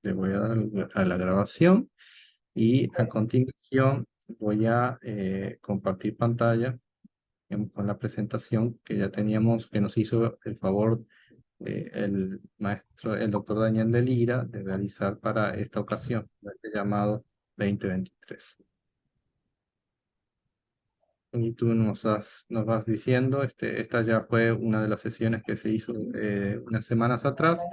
Le voy a dar a la grabación y a continuación voy a compartir pantalla con la presentación que ya teníamos, que nos hizo el favor el maestro, el doctor Daniel de Lira, de realizar para esta ocasión, este llamado 2023. Y tú nos vas diciendo, esta ya fue una de las sesiones que se hizo unas semanas atrás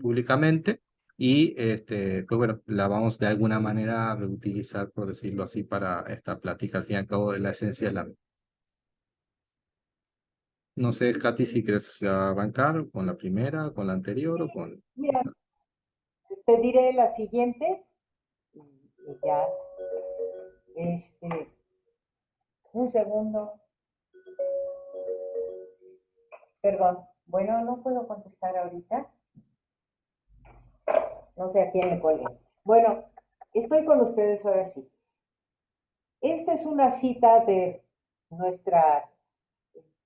públicamente y pues bueno, la vamos de alguna manera a reutilizar, por decirlo así, para esta plática, al fin y al cabo de la esencia de la... No sé, Katy, si quieres arrancar con la primera, con la anterior o con... Mira, te diré la siguiente y ya, este, un segundo, perdón. Bueno, no puedo contestar ahorita, no sé a quién le colgué. Bueno, estoy con ustedes ahora sí. Esta es una cita de nuestra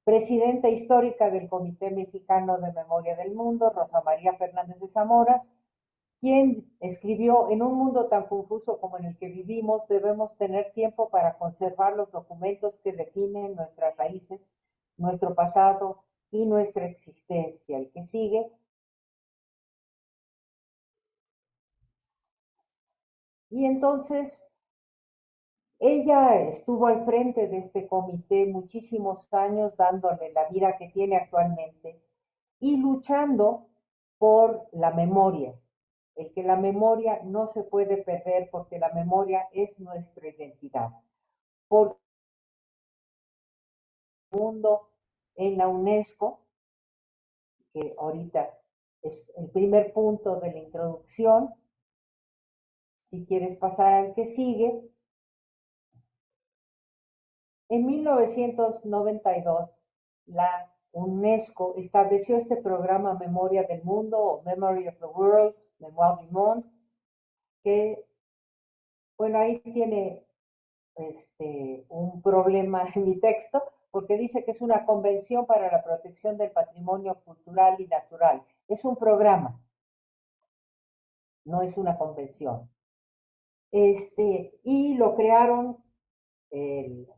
presidenta histórica del Comité Mexicano de Memoria del Mundo, Rosa María Fernández de Zamora, quien escribió: en un mundo tan confuso como en el que vivimos, debemos tener tiempo para conservar los documentos que definen nuestras raíces, nuestro pasado y nuestra existencia. El que sigue. Y entonces ella estuvo al frente de este comité muchísimos años, dándole la vida que tiene actualmente y luchando por la memoria. El que la memoria no se puede perder, porque la memoria es nuestra identidad. Por el mundo en la UNESCO, que ahorita es el primer punto de la introducción. Si quieres pasar al que sigue. En 1992, la UNESCO estableció este programa Memoria del Mundo, o Memory of the World, Mémoire du Monde, que, bueno, ahí tiene un problema en mi texto, porque dice que es una convención para la protección del patrimonio cultural y natural. Es un programa, no es una convención. Y lo crearon el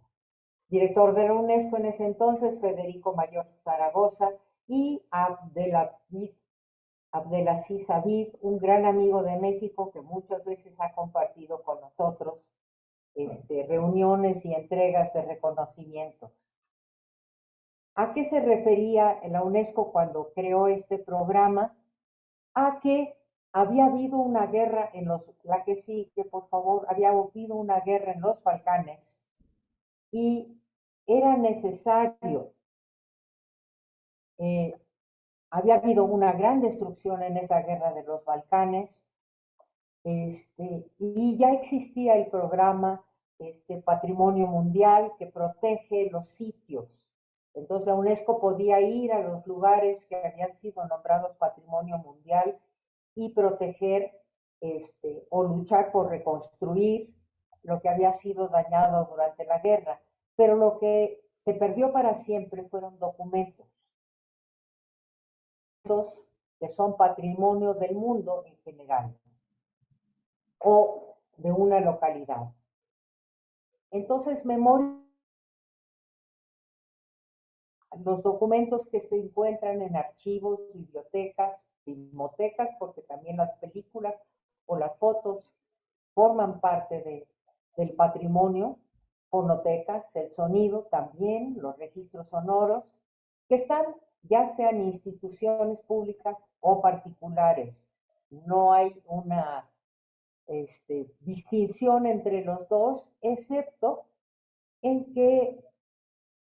director de la UNESCO en ese entonces, Federico Mayor Zaragoza, y Abdelaziz Abid, un gran amigo de México que muchas veces ha compartido con nosotros reuniones y entregas de reconocimientos. ¿A qué se refería la UNESCO cuando creó este programa? A que había habido una guerra la que sí, que por favor, había habido una guerra en los Balcanes y era necesario, eh, había habido una gran destrucción en esa guerra de los Balcanes, y ya existía el programa Patrimonio Mundial, que protege los sitios. Entonces la UNESCO podía ir a los lugares que habían sido nombrados Patrimonio Mundial y proteger o luchar por reconstruir lo que había sido dañado durante la guerra. Pero lo que se perdió para siempre fueron documentos que son patrimonio del mundo en general o de una localidad. Entonces, los documentos que se encuentran en archivos, bibliotecas, filmotecas, porque también las películas o las fotos forman parte del patrimonio, fonotecas, el sonido también, los registros sonoros, que están ya sean instituciones públicas o particulares. No hay una distinción entre los dos, excepto en que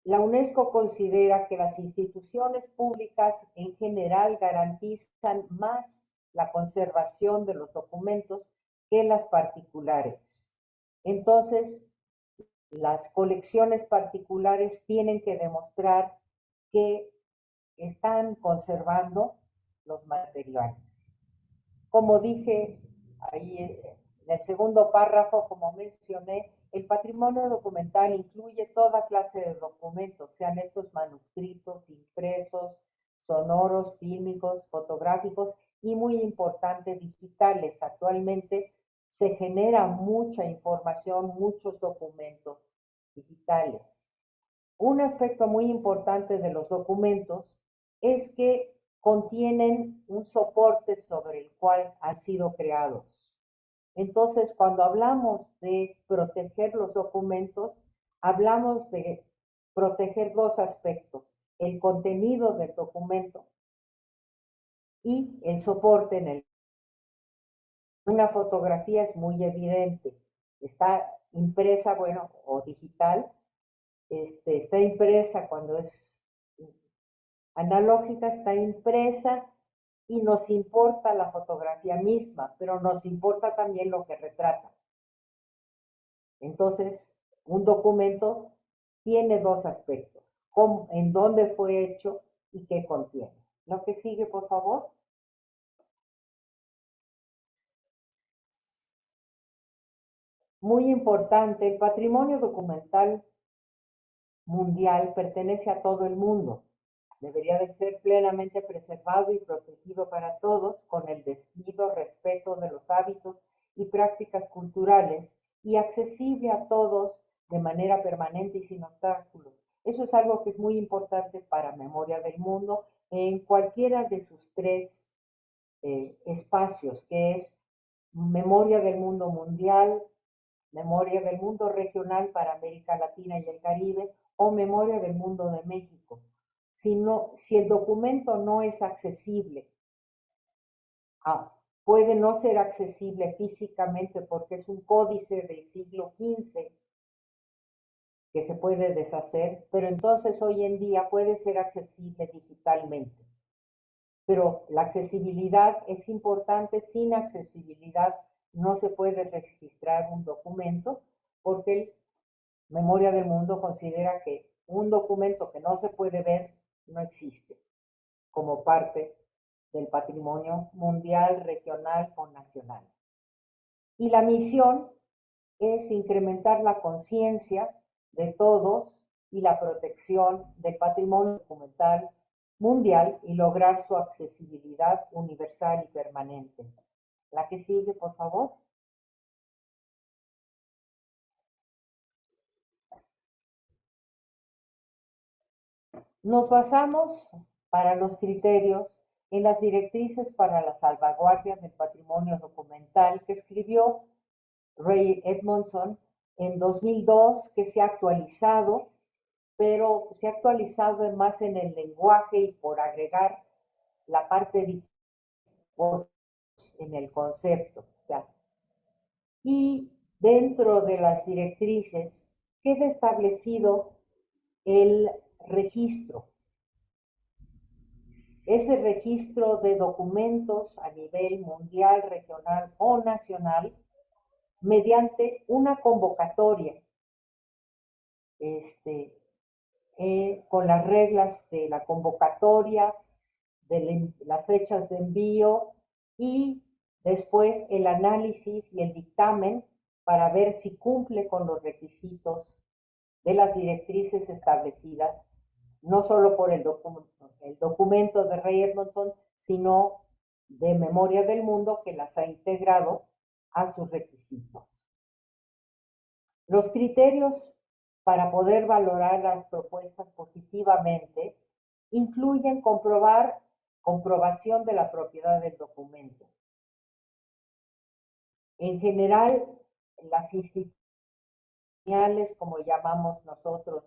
la UNESCO considera que las instituciones públicas en general garantizan más la conservación de los documentos que las particulares. Entonces, las colecciones particulares tienen que demostrar que están conservando los materiales. Como dije ahí en el segundo párrafo, como mencioné, el patrimonio documental incluye toda clase de documentos, sean estos manuscritos, impresos, sonoros, fílmicos, fotográficos, y muy importante digitales. Actualmente se genera mucha información, muchos documentos digitales. Un aspecto muy importante de los documentos es que contienen un soporte sobre el cual han sido creados. Entonces, cuando hablamos de proteger los documentos, hablamos de proteger dos aspectos: el contenido del documento y el soporte en el. Una fotografía es muy evidente, está impresa, bueno, o digital, está impresa cuando es analógica, está impresa y nos importa la fotografía misma, pero nos importa también lo que retrata. Entonces, un documento tiene dos aspectos: en dónde fue hecho y qué contiene. Lo que sigue, por favor. Muy importante, el patrimonio documental mundial pertenece a todo el mundo. Debería de ser plenamente preservado y protegido para todos, con el debido respeto de los hábitos y prácticas culturales, y accesible a todos de manera permanente y sin obstáculos. Eso es algo que es muy importante para Memoria del Mundo en cualquiera de sus tres espacios, que es Memoria del Mundo Mundial, Memoria del Mundo Regional para América Latina y el Caribe, o Memoria del Mundo de México. Si el documento no es accesible, puede no ser accesible físicamente porque es un códice del siglo XV que se puede deshacer, pero entonces hoy en día puede ser accesible digitalmente. Pero la accesibilidad es importante. Sin accesibilidad no se puede registrar un documento, porque el Memoria del Mundo considera que un documento que no se puede ver no existe como parte del patrimonio mundial, regional o nacional. Y la misión es incrementar la conciencia de todos y la protección del patrimonio documental mundial y lograr su accesibilidad universal y permanente. La que sigue, por favor. Nos basamos para los criterios en las directrices para la salvaguardia del patrimonio documental que escribió Ray Edmondson en 2002, que se ha actualizado, pero se ha actualizado más en el lenguaje y por agregar la parte digital en el concepto. O sea, y dentro de las directrices queda establecido el registro. Ese registro de documentos a nivel mundial, regional o nacional mediante una convocatoria, con las reglas de la convocatoria, de las fechas de envío y después el análisis y el dictamen para ver si cumple con los requisitos de las directrices establecidas, no solo por el documento de Ray Edmondson, sino de Memoria del Mundo, que las ha integrado a sus requisitos. Los criterios para poder valorar las propuestas positivamente incluyen comprobación de la propiedad del documento. En general, las instituciones, como llamamos nosotros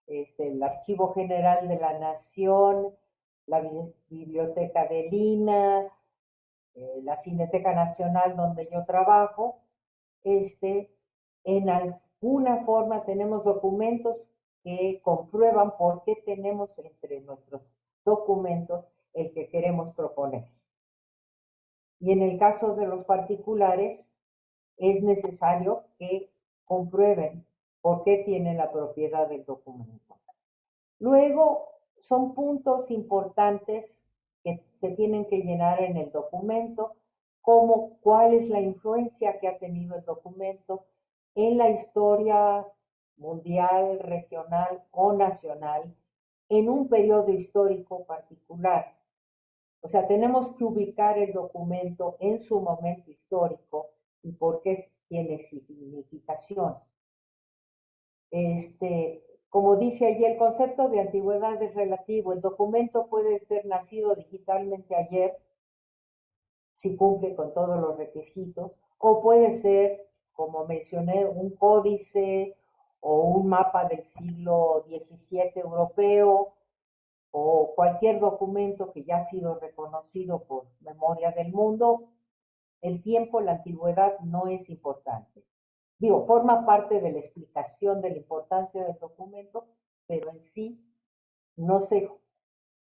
el Archivo General de la Nación, la Biblioteca de Lina, la Cineteca Nacional donde yo trabajo, en alguna forma tenemos documentos que comprueban por qué tenemos entre nuestros documentos el que queremos proponer. Y en el caso de los particulares, es necesario que comprueben por qué tienen la propiedad del documento. Luego, son puntos importantes que se tienen que llenar en el documento, como cuál es la influencia que ha tenido el documento en la historia mundial, regional o nacional en un periodo histórico particular. O sea, tenemos que ubicar el documento en su momento histórico y por qué tiene significación. Como dice allí, el concepto de antigüedad es relativo. El documento puede ser nacido digitalmente ayer, si cumple con todos los requisitos, o puede ser, como mencioné, un códice o un mapa del siglo XVII europeo o cualquier documento que ya ha sido reconocido por Memoria del Mundo. El tiempo, la antigüedad no es importante. Digo, forma parte de la explicación de la importancia del documento, pero en sí no se,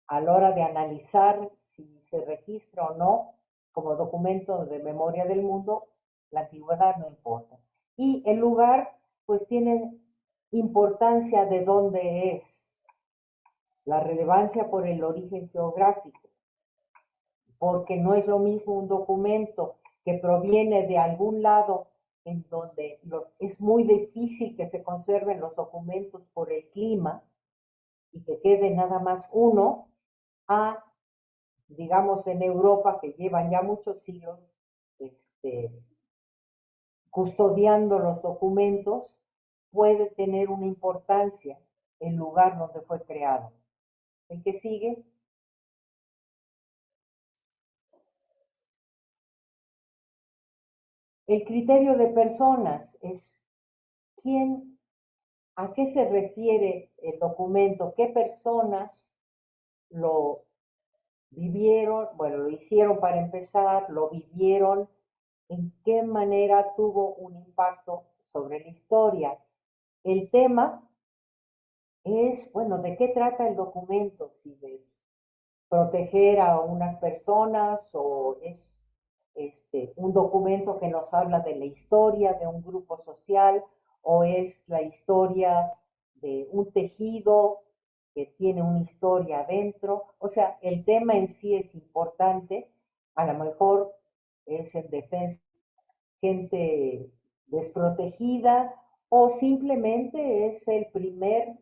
a la hora de analizar si se registra o no como documento de memoria del mundo, la antigüedad no importa. Y el lugar, pues tiene importancia de dónde es, la relevancia por el origen geográfico, porque no es lo mismo un documento que proviene de algún lado en donde es muy difícil que se conserven los documentos por el clima y que quede nada más uno, a, digamos, en Europa, que llevan ya muchos siglos este, custodiando los documentos, puede tener una importancia el lugar donde fue creado. El que sigue. El criterio de personas es quién, a qué se refiere el documento, qué personas lo vivieron, bueno, lo hicieron para empezar, lo vivieron, en qué manera tuvo un impacto sobre la historia. El tema es, bueno, ¿de qué trata el documento? Si es proteger a unas personas o es un documento que nos habla de la historia de un grupo social o es la historia de un tejido que tiene una historia adentro. O sea, el tema en sí es importante. A lo mejor es en defensa de gente desprotegida o simplemente es el primer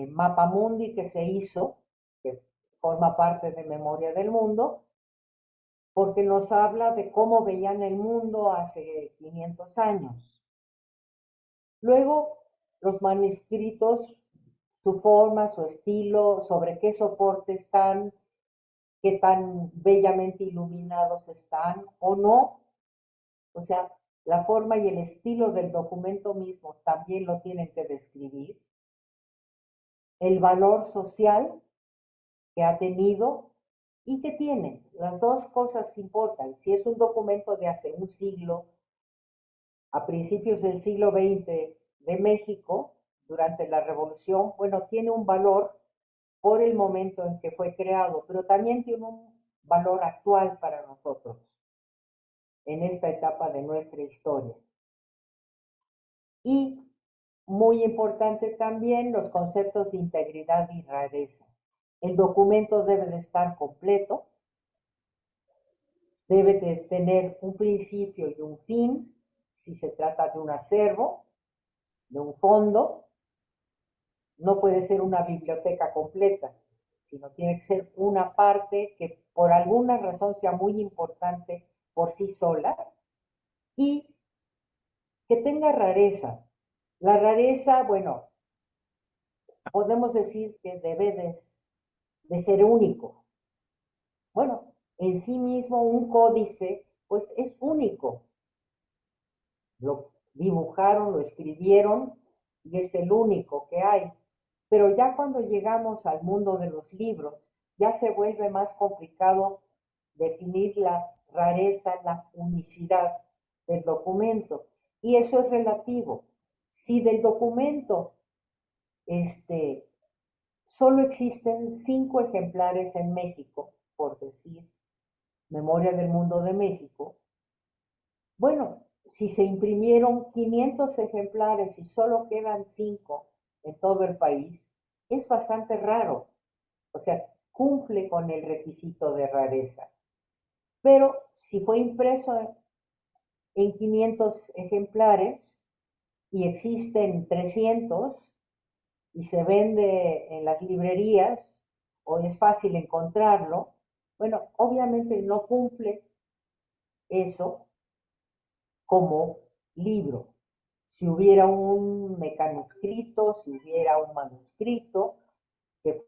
mapamundi que se hizo, que forma parte de Memoria del Mundo, porque nos habla de cómo veían el mundo hace 500 años. Luego, los manuscritos, su forma, su estilo, sobre qué soporte están, qué tan bellamente iluminados están o no. O sea, la forma y el estilo del documento mismo también lo tienen que describir. El valor social que ha tenido y que tiene. Las dos cosas importan. Si es un documento de hace un siglo, a principios del siglo XX de México, durante la Revolución, bueno, tiene un valor por el momento en que fue creado, pero también tiene un valor actual para nosotros en esta etapa de nuestra historia. Y muy importante también los conceptos de integridad y rareza. El documento debe de estar completo, debe de tener un principio y un fin, si se trata de un acervo, de un fondo. No puede ser una biblioteca completa, sino tiene que ser una parte que por alguna razón sea muy importante por sí sola y que tenga rareza. La rareza, bueno, podemos decir que debe de ser único. Bueno, en sí mismo un códice, pues es único. Lo dibujaron, lo escribieron y es el único que hay. Pero ya cuando llegamos al mundo de los libros, ya se vuelve más complicado definir la rareza, la unicidad del documento. Y eso es relativo. Si del documento solo existen 5 ejemplares en México, por decir Memoria del Mundo de México, bueno, si se imprimieron 500 ejemplares y solo quedan 5 en todo el país, es bastante raro. O sea, cumple con el requisito de rareza. Pero si fue impreso en 500 ejemplares y existen 300 y se vende en las librerías o es fácil encontrarlo, Bueno, obviamente no cumple eso como libro. Si hubiera un mecanuscrito, si hubiera un manuscrito, que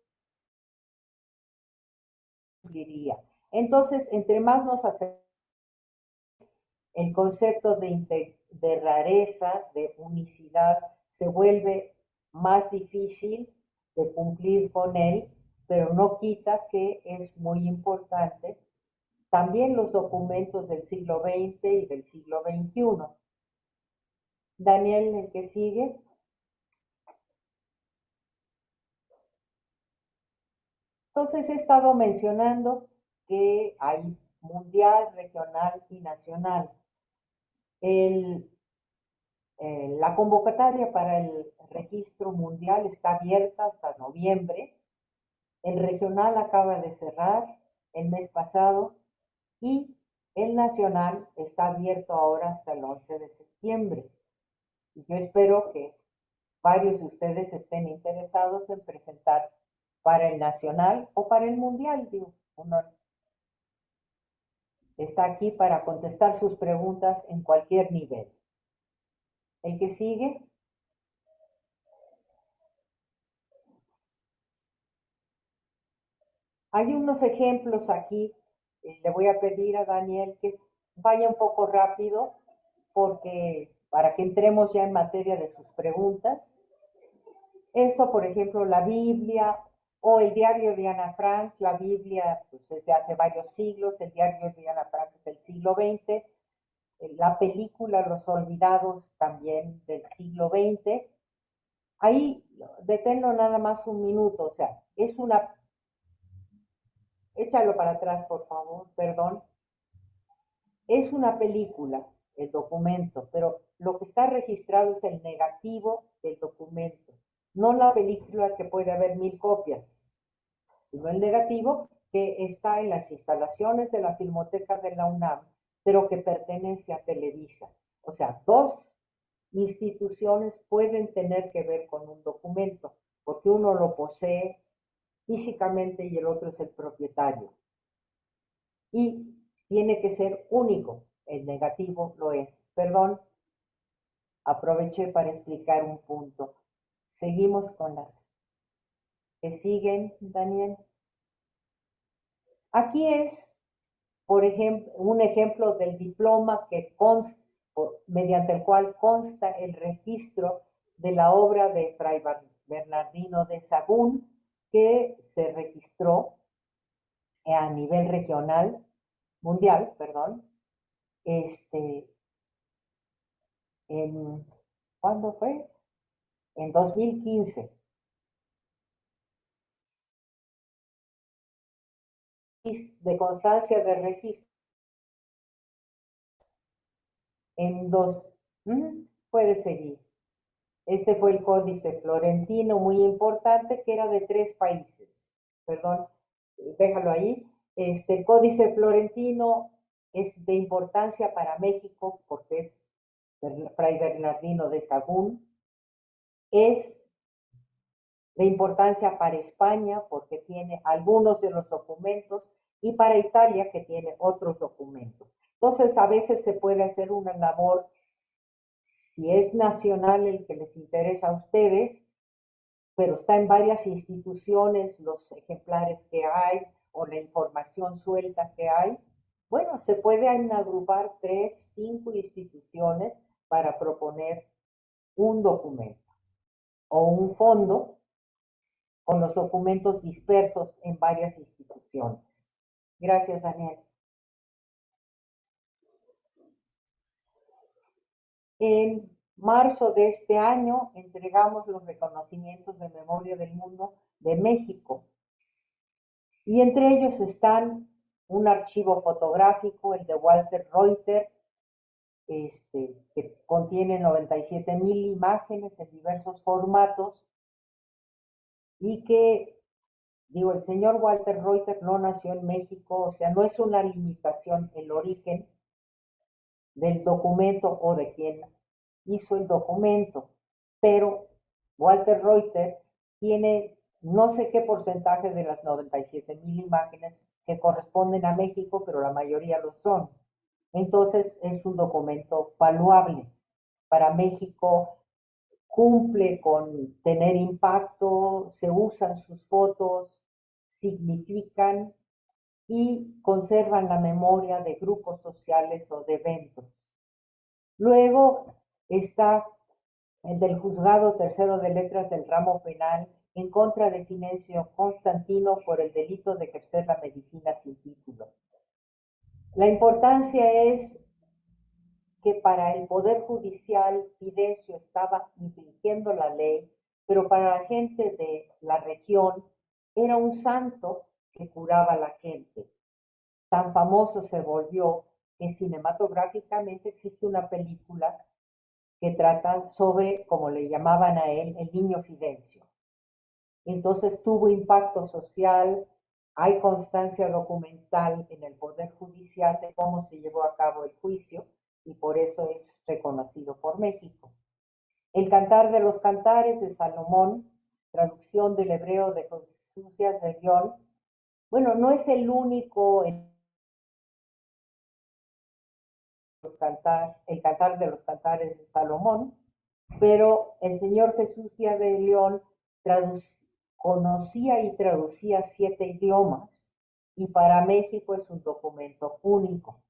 cumpliría. Entonces, entre más nos hacemos el concepto de rareza, de unicidad, se vuelve más difícil de cumplir con él, pero no quita que es muy importante. También los documentos del siglo XX y del siglo XXI. Daniel, el que sigue. Entonces he estado mencionando que hay mundial, regional y nacional. El, la convocatoria para el registro mundial está abierta hasta noviembre. El regional acaba de cerrar el mes pasado y el nacional está abierto ahora hasta el 11 de septiembre. Y yo espero que varios de ustedes estén interesados en presentar para el nacional o para el mundial. Digo, uno está aquí para contestar sus preguntas en cualquier nivel. El que sigue. Hay unos ejemplos aquí. Le voy a pedir a Daniel que vaya un poco rápido porque para que entremos ya en materia de sus preguntas. Esto, por ejemplo, la Biblia o el diario de Ana Frank. La Biblia pues, es de hace varios siglos, el diario de Ana Frank es del siglo XX, la película Los Olvidados también del siglo XX. Ahí deténlo nada más un minuto, o sea, es una... Échalo para atrás, por favor, perdón. Es una película, el documento, pero lo que está registrado es el negativo del documento, no la película que puede haber 1000 copias, sino el negativo que está en las instalaciones de la Filmoteca de la UNAM, pero que pertenece a Televisa. O sea, dos instituciones pueden tener que ver con un documento, porque uno lo posee físicamente y el otro es el propietario. Y tiene que ser único. El negativo lo es. Perdón, aproveché para explicar un punto. Seguimos con las que siguen, Daniel. Aquí es, por ejemplo, un ejemplo del diploma que consta, mediante el cual consta el registro de la obra de Fray Bernardino de Sahagún, que se registró a nivel regional, mundial, perdón, en, ¿cuándo fue? En 2015. De constancia de registro en dos. Puede seguir. Este fue el códice florentino, muy importante, que era de 3 países. Perdón, déjalo ahí. El códice florentino es de importancia para México porque es Fray Bernardino de Sahagún. Es de importancia para España porque tiene algunos de los documentos y para Italia que tiene otros documentos. Entonces, a veces se puede hacer una labor, si es nacional el que les interesa a ustedes, pero está en varias instituciones los ejemplares que hay o la información suelta que hay. Bueno, se pueden agrupar 3, 5 instituciones para proponer un documento o un fondo con los documentos dispersos en varias instituciones. Gracias, Daniel. En marzo de este año entregamos los reconocimientos de Memoria del Mundo de México y entre ellos están un archivo fotográfico, el de Walter Reuter, que contiene 97,000 imágenes en diversos formatos y que, digo, el señor Walter Reuter no nació en México, o sea, no es una limitación el origen del documento o de quien hizo el documento, pero Walter Reuter tiene no sé qué porcentaje de las 97,000 imágenes que corresponden a México, pero la mayoría lo son. Entonces es un documento valuable. Para México cumple con tener impacto, se usan sus fotos, significan y conservan la memoria de grupos sociales o de eventos. Luego está el del Juzgado Tercero de Letras del Ramo Penal en contra de Fidencio Constantino por el delito de ejercer la medicina sin título. La importancia es que para el Poder Judicial Fidencio estaba infringiendo la ley, pero para la gente de la región era un santo que curaba a la gente. Tan famoso se volvió que cinematográficamente existe una película que trata sobre, como le llamaban a él, el niño Fidencio. Entonces tuvo impacto social, hay constancia documental en el Poder Judicial de cómo se llevó a cabo el juicio y por eso es reconocido por México. El Cantar de los Cantares de Salomón, traducción del hebreo de Jesús de León, bueno, no es el único en el Cantar de los Cantares de Salomón, pero el señor Jesús de León conocía y traducía 7 idiomas y para México es un documento único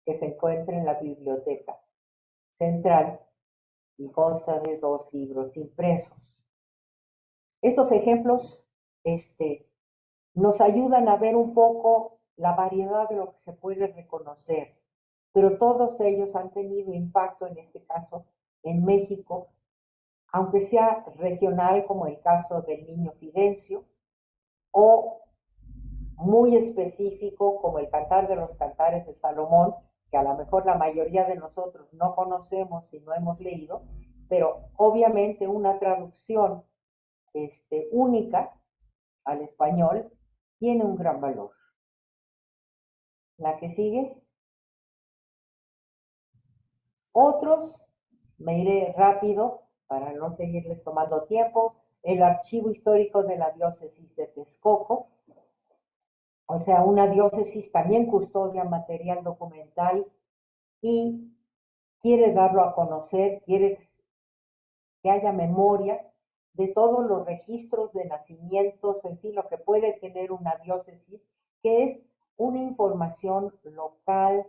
que se encuentra en la Biblioteca Central y consta de 2 libros impresos. Estos ejemplos nos ayudan a ver un poco la variedad de lo que se puede reconocer, pero todos ellos han tenido impacto, en este caso, en México, aunque sea regional, como el caso del niño Fidencio, o muy específico, como el Cantar de los Cantares de Salomón, que a lo mejor la mayoría de nosotros no conocemos y no hemos leído, pero obviamente una traducción única al español tiene un gran valor. La que sigue. Otros, me iré rápido para no seguirles tomando tiempo, el archivo histórico de la diócesis de Texcoco, o sea, una diócesis también custodia material documental y quiere darlo a conocer, quiere que haya memoria de todos los registros de nacimientos, en fin, lo que puede tener una diócesis, que es una información local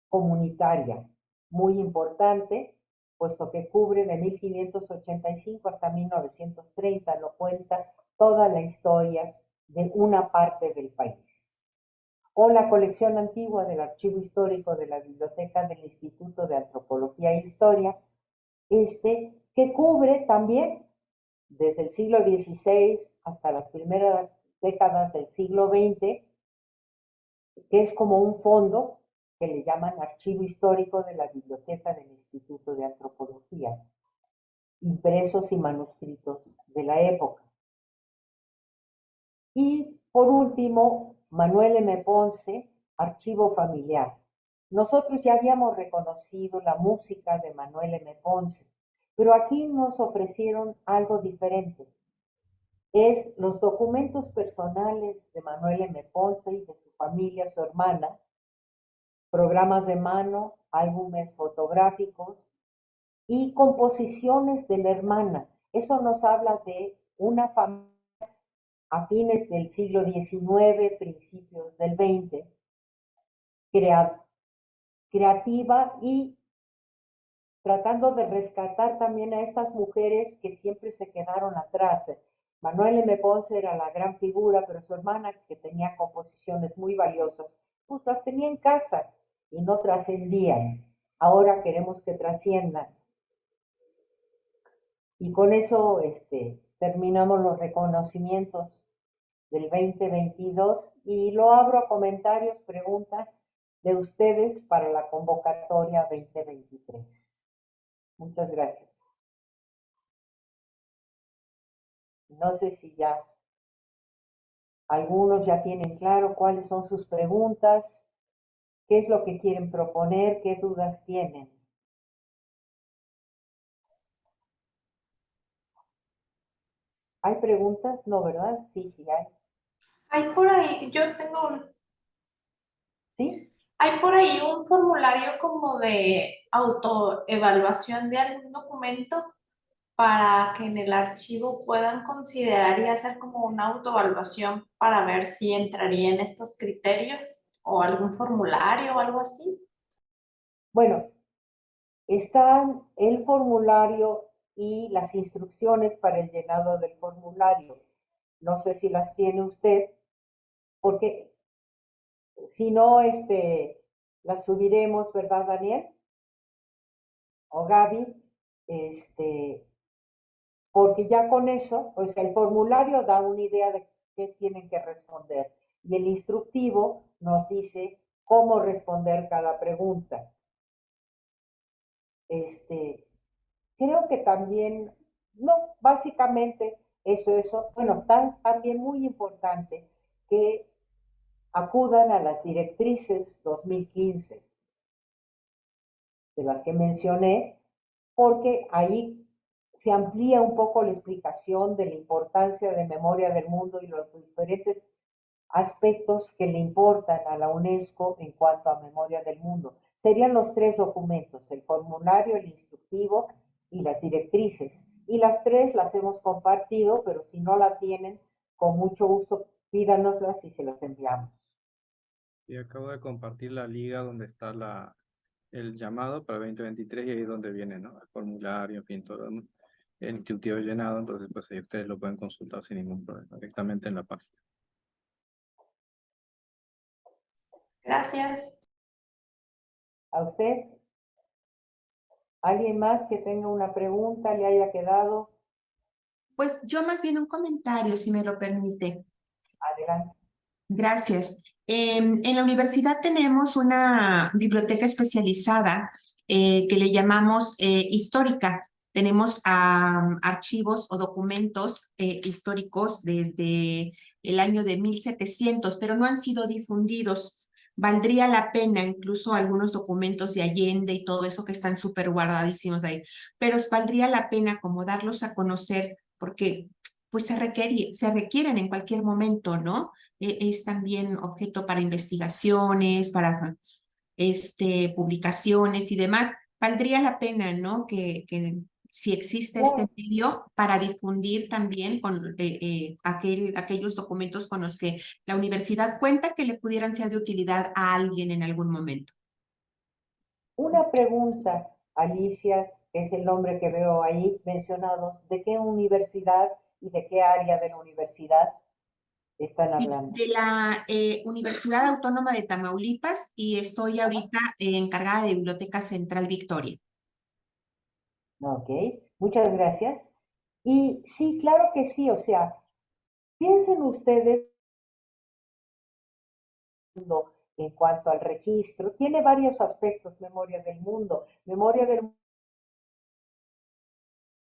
comunitaria muy importante, puesto que cubre de 1585 hasta 1930, lo cuenta toda la historia de una parte del país. O la colección antigua del Archivo Histórico de la Biblioteca del Instituto de Antropología e Historia, que cubre también desde el siglo XVI hasta las primeras décadas del siglo XX, que es como un fondo que le llaman Archivo Histórico de la Biblioteca del Instituto de Antropología, impresos y manuscritos de la época. Y por último, Manuel M. Ponce, Archivo Familiar. Nosotros ya habíamos reconocido la música de Manuel M. Ponce, pero aquí nos ofrecieron algo diferente. Es los documentos personales de Manuel M. Ponce y de su familia, su hermana, programas de mano, álbumes fotográficos y composiciones de la hermana. Eso nos habla de una familia a fines del siglo XIX, principios del XX, creativa y tratando de rescatar también a estas mujeres que siempre se quedaron atrás. Manuel M. Ponce era la gran figura, pero su hermana, que tenía composiciones muy valiosas, pues las tenía en casa y no trascendían. Ahora queremos que trasciendan. Y con eso terminamos los reconocimientos del 2022 y lo abro a comentarios, preguntas de ustedes para la convocatoria 2023. Muchas gracias. No sé si ya algunos ya tienen claro cuáles son sus preguntas, qué es lo que quieren proponer, qué dudas tienen. ¿Hay preguntas? No, ¿verdad? Sí, sí hay. Hay por ahí, ¿Sí? hay por ahí un formulario como de autoevaluación de algún documento para que en el archivo puedan considerar y hacer como una autoevaluación para ver si entraría en estos criterios o algún formulario o algo así. Bueno, están el formulario y las instrucciones para el llenado del formulario. No sé si las tiene usted, porque si no, las subiremos, ¿verdad, Daniel? O Gaby, este, porque ya con eso, pues el formulario da una idea de qué tienen que responder y el instructivo nos dice cómo responder cada pregunta. Este, Creo que también, no, básicamente bueno, también muy importante que acudan a las directrices 2015 de las que mencioné, porque ahí se amplía un poco la explicación de la importancia de memoria del mundo y los diferentes aspectos que le importan a la UNESCO en cuanto a memoria del mundo. Serían los tres documentos, el formulario, el instructivo y las directrices. Y las tres las hemos compartido, pero si no la tienen, con mucho gusto pídanoslas y se las enviamos. Y acabo de compartir la liga donde está el llamado para 2023 y ahí es donde viene, ¿no? El formulario, en fin, todo el instructivo llenado, entonces pues ahí ustedes lo pueden consultar sin ningún problema, directamente en la página. Gracias. ¿A usted? ¿Alguien más que tenga una pregunta, le haya quedado? Pues yo más bien un comentario, si me lo permite. Adelante. Gracias. En la universidad tenemos una biblioteca especializada que le llamamos histórica. Tenemos archivos o documentos históricos desde el año de 1700, pero no han sido difundidos. Valdría la pena, incluso algunos documentos de Allende y todo eso que están súper guardadísimos ahí, pero valdría la pena como darlos a conocer porque pues se requieren en cualquier momento, ¿no? Es también objeto para investigaciones, para publicaciones y demás. Valdría la pena, ¿no? Que si existe este Claro. medio para difundir también con aquellos documentos con los que la universidad cuenta que le pudieran ser de utilidad a alguien en algún momento. Una pregunta, Alicia, que es el nombre que veo ahí mencionado, ¿de qué universidad y de qué área de la universidad están Sí, hablando? de la Universidad Autónoma de Tamaulipas y estoy ahorita encargada de Biblioteca Central Victoria. Ok, muchas gracias. Y sí, claro que sí, o sea, piensen ustedes en cuanto al registro, tiene varios aspectos memoria del mundo. Memoria del mundo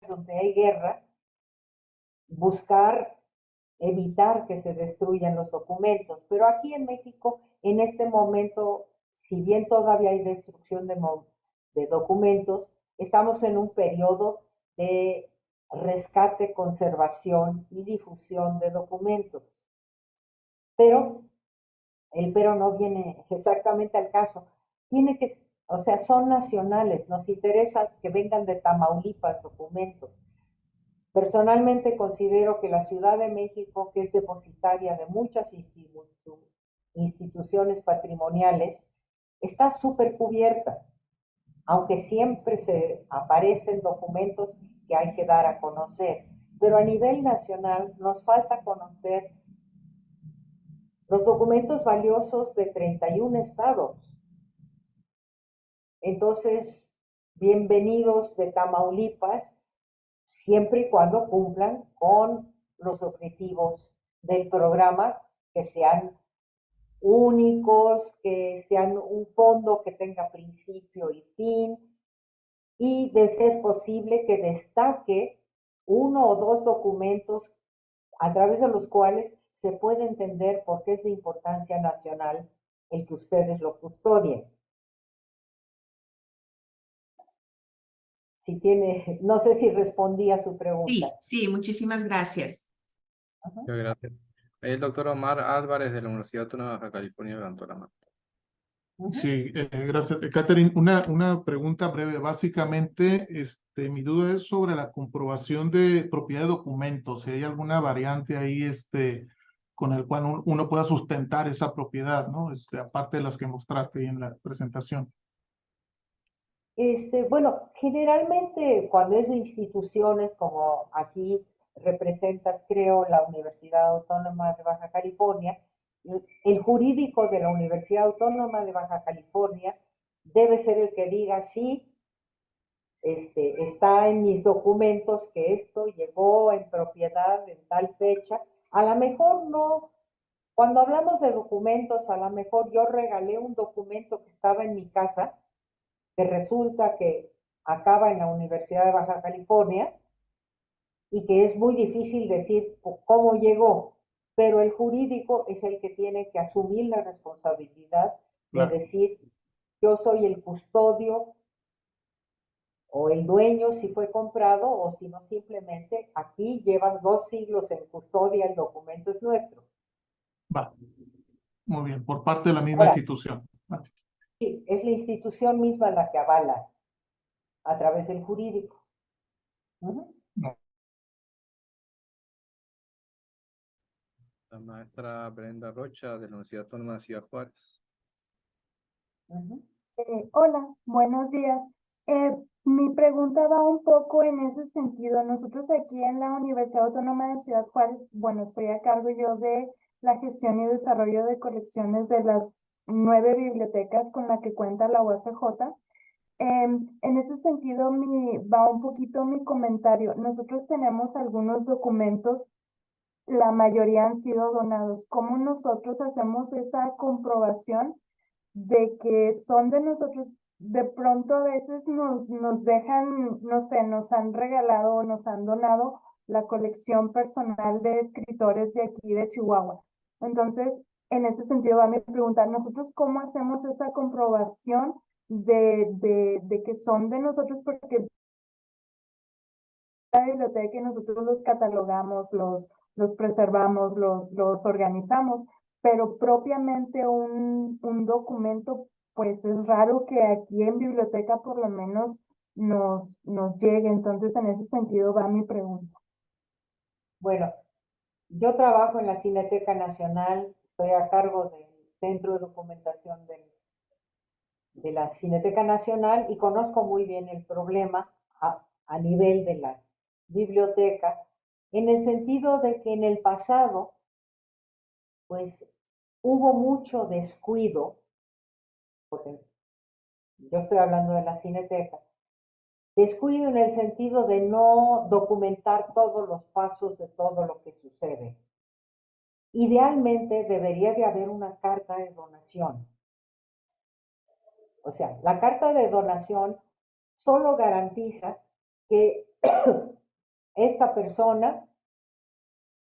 es donde hay guerra, buscar evitar que se destruyan los documentos. Pero aquí en México, en este momento, si bien todavía hay destrucción de documentos, estamos en un periodo de rescate, conservación y difusión de documentos. Pero el pero no viene exactamente al caso. Tiene que, o sea, son nacionales. Nos interesa que vengan de Tamaulipas documentos. Personalmente considero que la Ciudad de México, que es depositaria de muchas instituciones patrimoniales, está súper cubierta, aunque siempre se aparecen documentos que hay que dar a conocer. Pero a nivel nacional nos falta conocer los documentos valiosos de 31 estados. Entonces, bienvenidos de Tamaulipas, siempre y cuando cumplan con los objetivos del programa, que sean únicos, que sean un fondo que tenga principio y fin, y de ser posible que destaque uno o dos documentos a través de los cuales se puede entender por qué es de importancia nacional el que ustedes lo custodien. Si tiene, no sé si respondí a su pregunta. Sí, sí, muchísimas gracias. Ajá. Muchas gracias. El doctor Omar Álvarez de la Universidad Autónoma de Baja California levantó la mano. Sí, gracias. Catherine, una pregunta breve. Básicamente, mi duda es sobre la comprobación de propiedad de documentos. Si hay alguna variante ahí, con el cual uno pueda sustentar esa propiedad, ¿no? Aparte de las que mostraste ahí en la presentación. Bueno, generalmente cuando es de instituciones como aquí representas, creo, la Universidad Autónoma de Baja California, el jurídico de la Universidad Autónoma de Baja California debe ser el que diga sí, está en mis documentos que esto llegó en propiedad en tal fecha. A lo mejor no, cuando hablamos de documentos, a lo mejor yo regalé un documento que estaba en mi casa, que resulta que acaba en la Universidad de Baja California y que es muy difícil decir cómo llegó, pero el jurídico es el que tiene que asumir la responsabilidad de Claro. decir yo soy el custodio o el dueño si fue comprado o si no simplemente aquí llevan 2 siglos en custodia, el documento es nuestro. Va, muy bien, por parte de la misma Ahora, institución. Vale. sí, es la institución misma la que avala a través del jurídico. No. La maestra Brenda Rocha de la Universidad Autónoma de Ciudad Juárez. Hola, buenos días. Mi pregunta va un poco en ese sentido. Nosotros aquí en la Universidad Autónoma de Ciudad Juárez, bueno, estoy a cargo yo de la gestión y desarrollo de colecciones de las 9 bibliotecas con la que cuenta la UACJ. En ese sentido, va un poquito mi comentario. Nosotros tenemos algunos documentos, la mayoría han sido donados. ¿Cómo nosotros hacemos esa comprobación de que son de nosotros? De pronto a veces nos dejan, no sé, nos han regalado o nos han donado la colección personal de escritores de aquí de Chihuahua. Entonces, en ese sentido va mi pregunta, ¿nosotros cómo hacemos esa comprobación de que son de nosotros? Porque la biblioteca y nosotros los catalogamos, los preservamos, los organizamos, pero propiamente un documento, pues es raro que aquí en biblioteca por lo menos nos llegue. Entonces, en ese sentido va mi pregunta. Bueno, yo trabajo en la Cineteca Nacional, estoy a cargo del Centro de Documentación de la Cineteca Nacional y conozco muy bien el problema a nivel de la biblioteca, en el sentido de que en el pasado, pues hubo mucho descuido, porque yo estoy hablando de la Cineteca, descuido en el sentido de no documentar todos los pasos de todo lo que sucede. Idealmente debería de haber una carta de donación. O sea, la carta de donación solo garantiza que esta persona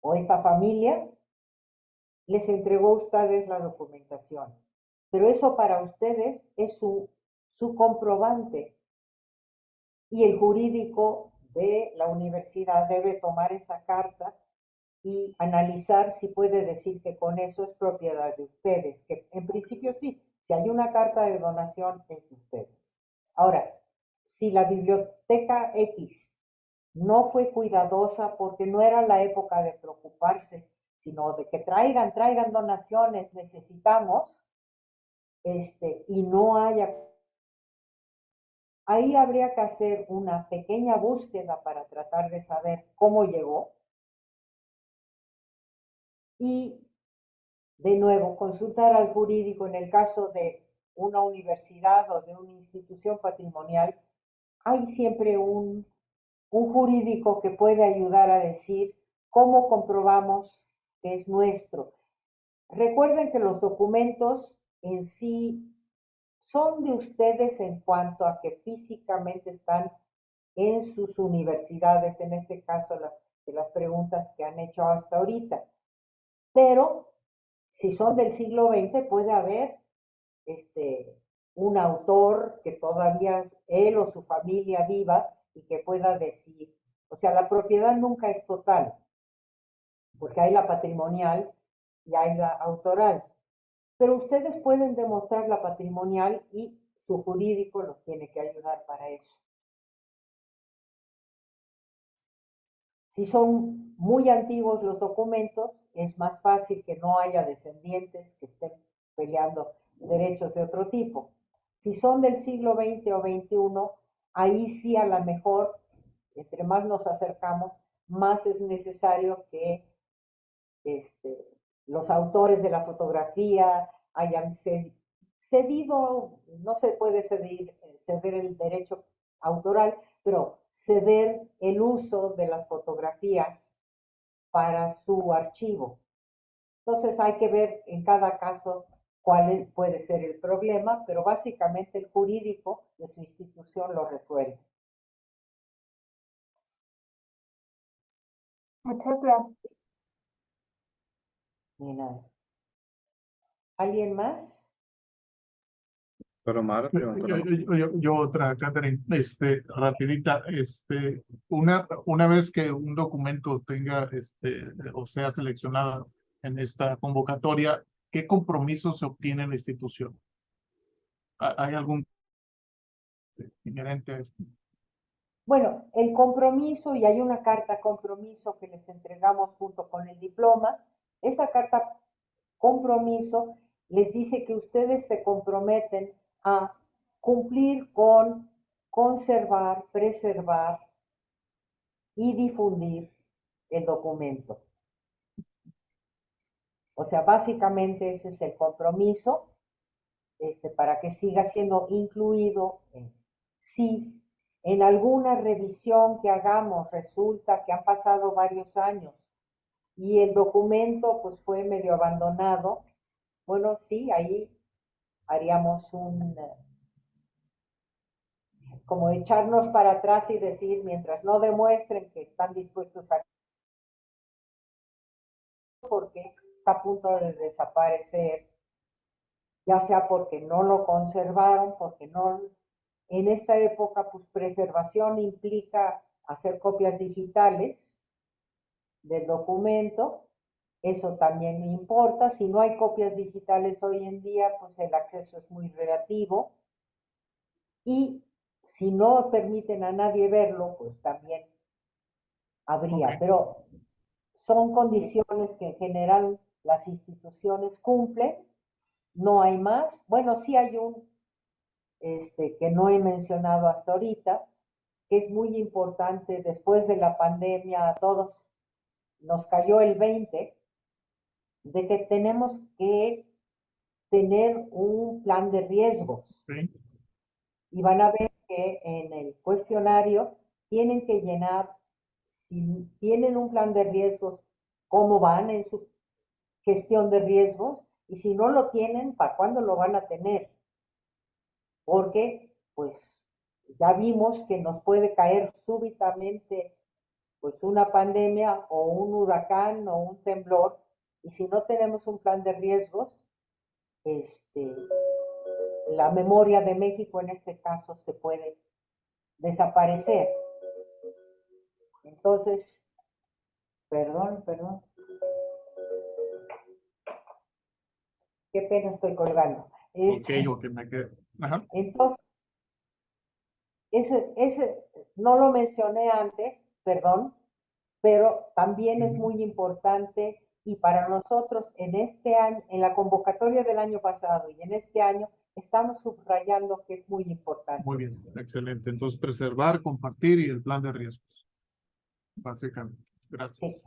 o esta familia les entregó a ustedes la documentación. Pero eso para ustedes es su comprobante. Y el jurídico de la universidad debe tomar esa carta y analizar si puede decir que con eso es propiedad de ustedes, que en principio sí, si hay una carta de donación es de ustedes. Ahora, si la biblioteca X no fue cuidadosa porque no era la época de preocuparse, sino de que traigan donaciones, necesitamos, y no haya, ahí habría que hacer una pequeña búsqueda para tratar de saber cómo llegó y de nuevo consultar al jurídico en el caso de una universidad o de una institución patrimonial. Hay siempre un jurídico que puede ayudar a decir cómo comprobamos que es nuestro. Recuerden que los documentos en sí son de ustedes en cuanto a que físicamente están en sus universidades, en este caso de las preguntas que han hecho hasta ahorita. Pero si son del siglo XX, puede haber un autor que todavía él o su familia viva y que pueda decir, o sea, la propiedad nunca es total. porque hay la patrimonial y hay la autoral. Pero ustedes pueden demostrar la patrimonial y su jurídico los tiene que ayudar para eso. Si son muy antiguos los documentos, es más fácil que no haya descendientes que estén peleando derechos de otro tipo. Si son del siglo XX o XXI, ahí sí a lo mejor, entre más nos acercamos, más es necesario que los autores de la fotografía hayan cedido, no se puede ceder el derecho autoral, pero ceder el uso de las fotografías para su archivo. Entonces hay que ver en cada caso cuál puede ser el problema, pero básicamente el jurídico de su institución lo resuelve. Muchas gracias. Ni nada. ¿Alguien más? Pero Omar preguntó la Yo otra, Catherine, rapidita, una vez que un documento tenga, o sea seleccionado en esta convocatoria, ¿qué compromiso se obtiene en la institución? ¿Hay algún inherente a esto? Bueno, el compromiso, y hay una carta compromiso que les entregamos junto con el diploma. Esa carta compromiso les dice que ustedes se comprometen a cumplir con conservar, preservar y difundir el documento. O sea, básicamente ese es el compromiso, para que siga siendo incluido. Si en alguna revisión que hagamos resulta que han pasado varios años y el documento pues fue medio abandonado, bueno, sí, ahí haríamos como echarnos para atrás y decir, mientras no demuestren que están dispuestos a, porque está a punto de desaparecer, ya sea porque no lo conservaron, porque no, en esta época, pues preservación implica hacer copias digitales del documento, eso también importa. Si no hay copias digitales hoy en día, pues el acceso es muy relativo. Y si no permiten a nadie verlo, pues también habría. Okay. Pero son condiciones que en general las instituciones cumplen, no hay más. Bueno, sí hay un que no he mencionado hasta ahorita, que es muy importante. Después de la pandemia a todos nos cayó el 20 de que tenemos que tener un plan de riesgos. Sí. Y van a ver que en el cuestionario tienen que llenar, si tienen un plan de riesgos, cómo van en su gestión de riesgos, y si no lo tienen, ¿para cuándo lo van a tener? Porque pues ya vimos que nos puede caer súbitamente pues una pandemia o un huracán o un temblor, y si no tenemos un plan de riesgos, la memoria de México en este caso se puede desaparecer. Entonces, perdón, qué pena, estoy colgando. Ok, me quedo. Ajá. Entonces, ese no lo mencioné antes, perdón, pero también es muy importante, y para nosotros en este año, en la convocatoria del año pasado y en este año, estamos subrayando que es muy importante. Muy bien, excelente. Entonces, preservar, compartir y el plan de riesgos. Básicamente. Gracias. Sí.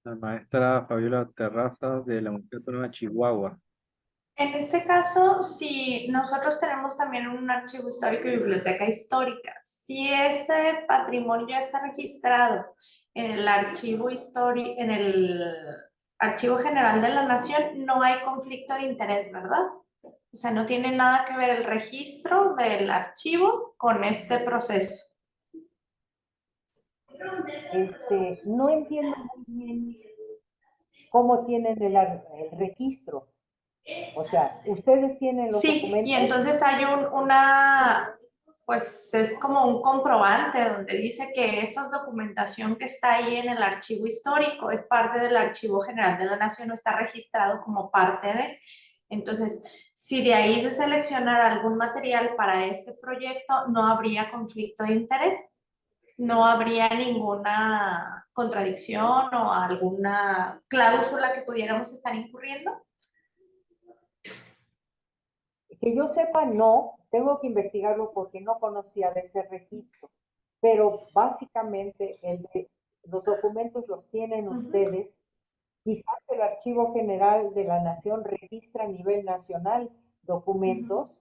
La maestra Fabiola Terrazas de la Universidad Autónoma de Chihuahua. En este caso, si nosotros tenemos también un archivo histórico y biblioteca histórica, si ese patrimonio ya está registrado en el archivo histórico, en el Archivo General de la Nación, no hay conflicto de interés, ¿verdad? O sea, no tiene nada que ver el registro del archivo con este proceso. No entiendo muy bien cómo tienen el registro. O sea, ustedes tienen los Sí, documentos. y entonces hay pues es como un comprobante donde dice que esa documentación que está ahí en el archivo histórico es parte del Archivo General de la Nación, no está registrado como parte de. Entonces, si de ahí se seleccionara algún material para este proyecto, no habría conflicto de interés, no habría ninguna contradicción o alguna cláusula que pudiéramos estar incurriendo. Que yo sepa, no, tengo que investigarlo porque no conocía de ese registro, pero básicamente los documentos los tienen ustedes. Quizás el Archivo General de la Nación registra a nivel nacional documentos,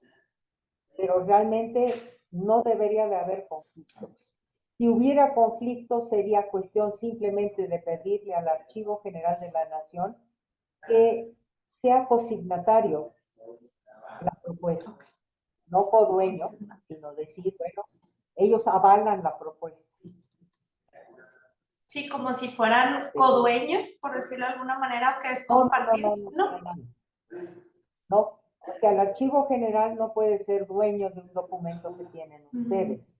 pero realmente no debería de haber conflicto. Si hubiera conflicto, sería cuestión simplemente de pedirle al Archivo General de la Nación que sea cosignatario la propuesta, no codueño, sino decir, bueno, ellos avalan la propuesta. Sí, como si fueran codueños, por decirlo de alguna manera, o que es compartido. No, o sea, el Archivo General no puede ser dueño de un documento que tienen ustedes.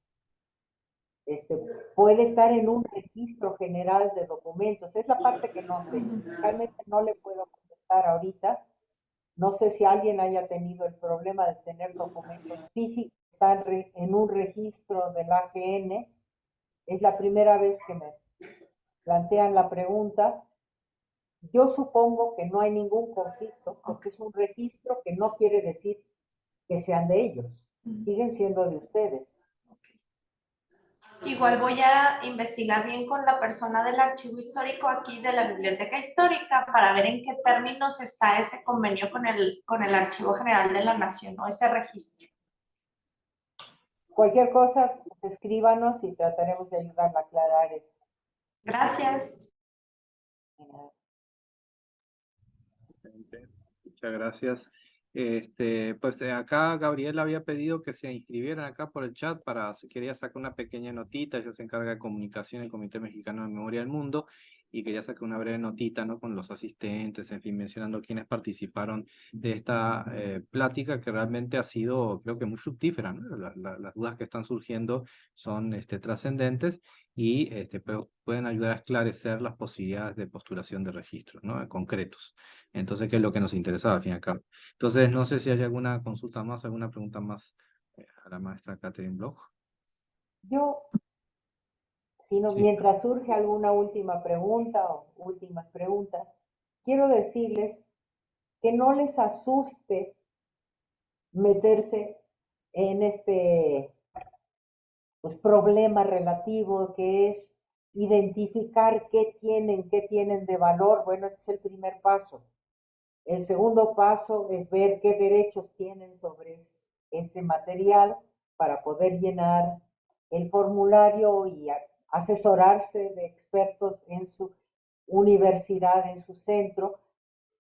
Puede estar en un registro general de documentos. Es la parte que no sé. Realmente no le puedo contestar ahorita. No sé si alguien haya tenido el problema de tener documentos físicos, estar en un registro del AGN. Es la primera vez que me plantean la pregunta. Yo supongo que no hay ningún conflicto, porque es un registro que no quiere decir que sean de ellos. Siguen siendo de ustedes. Igual voy a investigar bien con la persona del archivo histórico aquí de la Biblioteca Histórica para ver en qué términos está ese convenio con el Archivo General de la Nación o ese registro. Cualquier cosa, pues escríbanos y trataremos de ayudarla a aclarar eso. Gracias. Muchas gracias. Pues acá Gabriel había pedido que se inscribieran acá por el chat para, si quería sacar una pequeña notita. Ella se encarga de comunicación del Comité Mexicano de Memoria del Mundo y quería sacar una breve notita, ¿no? Con los asistentes, en fin, mencionando quienes participaron de esta plática que realmente ha sido, creo que muy fructífera, ¿no? Las dudas que están surgiendo son trascendentes y pueden ayudar a esclarecer las posibilidades de postulación de registros, ¿no? Concretos. Entonces, ¿qué es lo que nos interesaba al fin y al cabo? Entonces, no sé si hay alguna consulta más, alguna pregunta más a la maestra Catherine Bloch. Yo, Sí. mientras surge alguna última pregunta o últimas preguntas, quiero decirles que no les asuste meterse en pues, problema relativo que es identificar qué tienen de valor. Bueno, ese es el primer paso. El segundo paso es ver qué derechos tienen sobre ese material para poder llenar el formulario y asesorarse de expertos en su universidad, en su centro,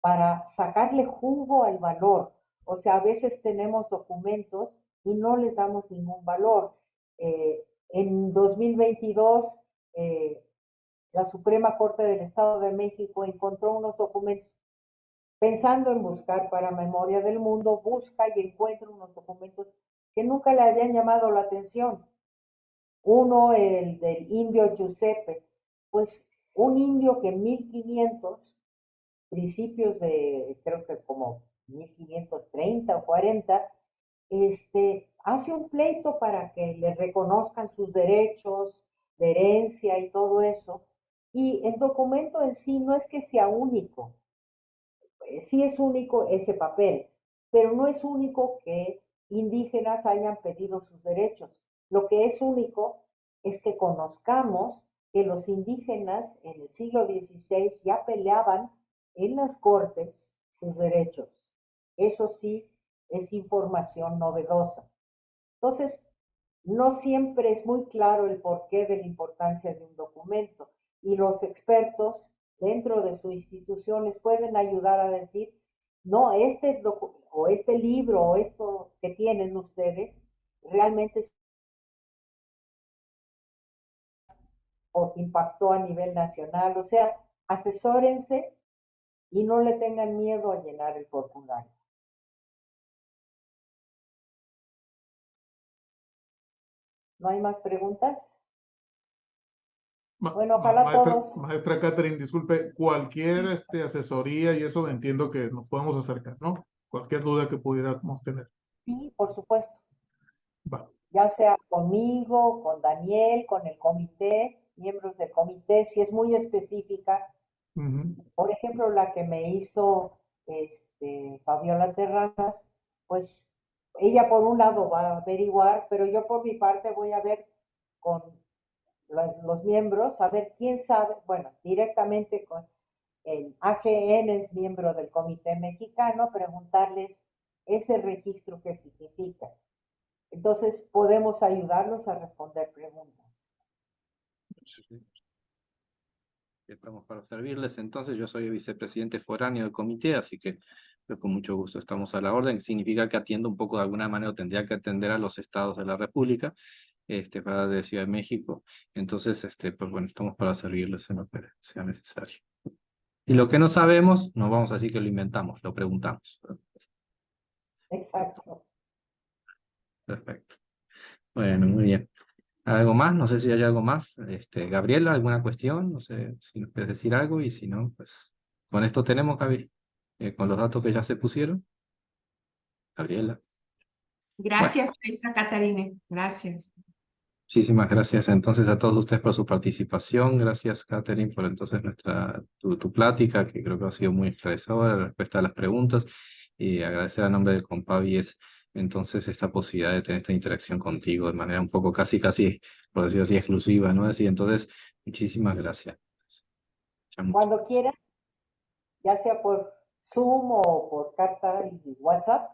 para sacarle jugo al valor. O sea, a veces tenemos documentos y no les damos ningún valor. En 2022, la Suprema Corte del Estado de México encontró unos documentos pensando en buscar para Memoria del Mundo, busca y encuentra unos documentos que nunca le habían llamado la atención. Uno, el del indio Giuseppe, pues un indio que en 1500, principios de, creo que como 1530 o 40, hace un pleito para que le reconozcan sus derechos de herencia y todo eso. Y el documento en sí no es que sea único, sí es único ese papel, pero no es único que indígenas hayan pedido sus derechos. Lo que es único es que conozcamos que los indígenas en el siglo XVI ya peleaban en las cortes sus derechos. Eso sí es información novedosa. Entonces, no siempre es muy claro el porqué de la importancia de un documento y los expertos dentro de sus instituciones pueden ayudar a decir, no, este libro o esto que tienen ustedes realmente impactó a nivel nacional. O sea, asesórense y no le tengan miedo a llenar el formulario. ¿No hay más preguntas? Ma- Bueno, ma- ojalá maestra, todos. maestra Catherine, disculpe, cualquier asesoría y eso entiendo que nos podemos acercar, ¿no? Cualquier duda que pudiéramos tener. Sí, por supuesto. Va. Ya sea conmigo, con Daniel, con el comité, miembros del comité, si es muy específica. Ujú. Por ejemplo, la que me hizo Fabiola Terrazas, pues ella por un lado va a averiguar, pero yo por mi parte voy a ver con los miembros, a ver quién sabe, bueno, directamente con el AGN, es miembro del Comité Mexicano, preguntarles ese registro qué significa. Entonces podemos ayudarlos a responder preguntas. Estamos para servirles. Entonces, yo soy vicepresidente foráneo del comité, así que pues, con mucho gusto estamos a la orden. Significa que atiendo un poco de alguna manera, o tendría que atender a los estados de la República, para de Ciudad de México. Entonces, pues bueno, estamos para servirles en lo que sea necesario. Y lo que no sabemos, no vamos a decir que lo inventamos, lo preguntamos. Exacto. Perfecto. Bueno, muy bien. ¿Algo más? No sé si hay algo más. Gabriela, ¿alguna cuestión? No sé si nos quieres decir algo, y si no, pues con esto tenemos, Gaby, con los datos que ya se pusieron. Gabriela. Bueno, Gracias, maestra Catarine. Gracias. muchísimas gracias entonces a todos ustedes por su participación. Gracias, Catherine, por entonces tu plática, que creo que ha sido muy esclarecedora, la respuesta a las preguntas, y agradecer a nombre del Compavi entonces esta posibilidad de tener esta interacción contigo de manera un poco casi, por decirlo así, exclusiva, ¿no? Así, entonces, muchísimas gracias. Muchas Cuando gracias. quieran, ya sea por Zoom o por carta y WhatsApp,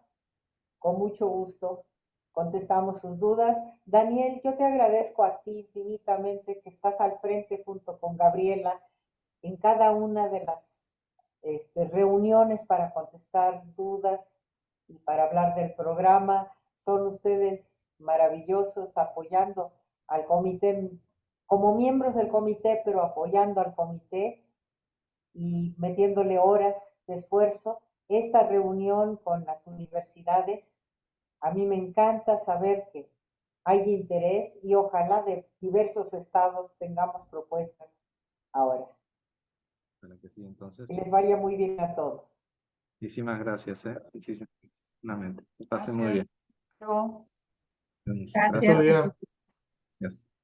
con mucho gusto contestamos sus dudas. Daniel, yo te agradezco a ti infinitamente que estás al frente junto con Gabriela en cada una de las reuniones para contestar dudas y para hablar del programa. Son ustedes maravillosos apoyando al comité, como miembros del comité, pero apoyando al comité y metiéndole horas de esfuerzo. Esta reunión con las universidades, a mí me encanta saber que hay interés y ojalá de diversos estados tengamos propuestas ahora. Para que sí, entonces, Que les vaya muy bien a todos. muchísimas gracias, muchísimas gracias. Que pasen muy Gracias. bien. Luego. Gracias. Gracias. Gracias.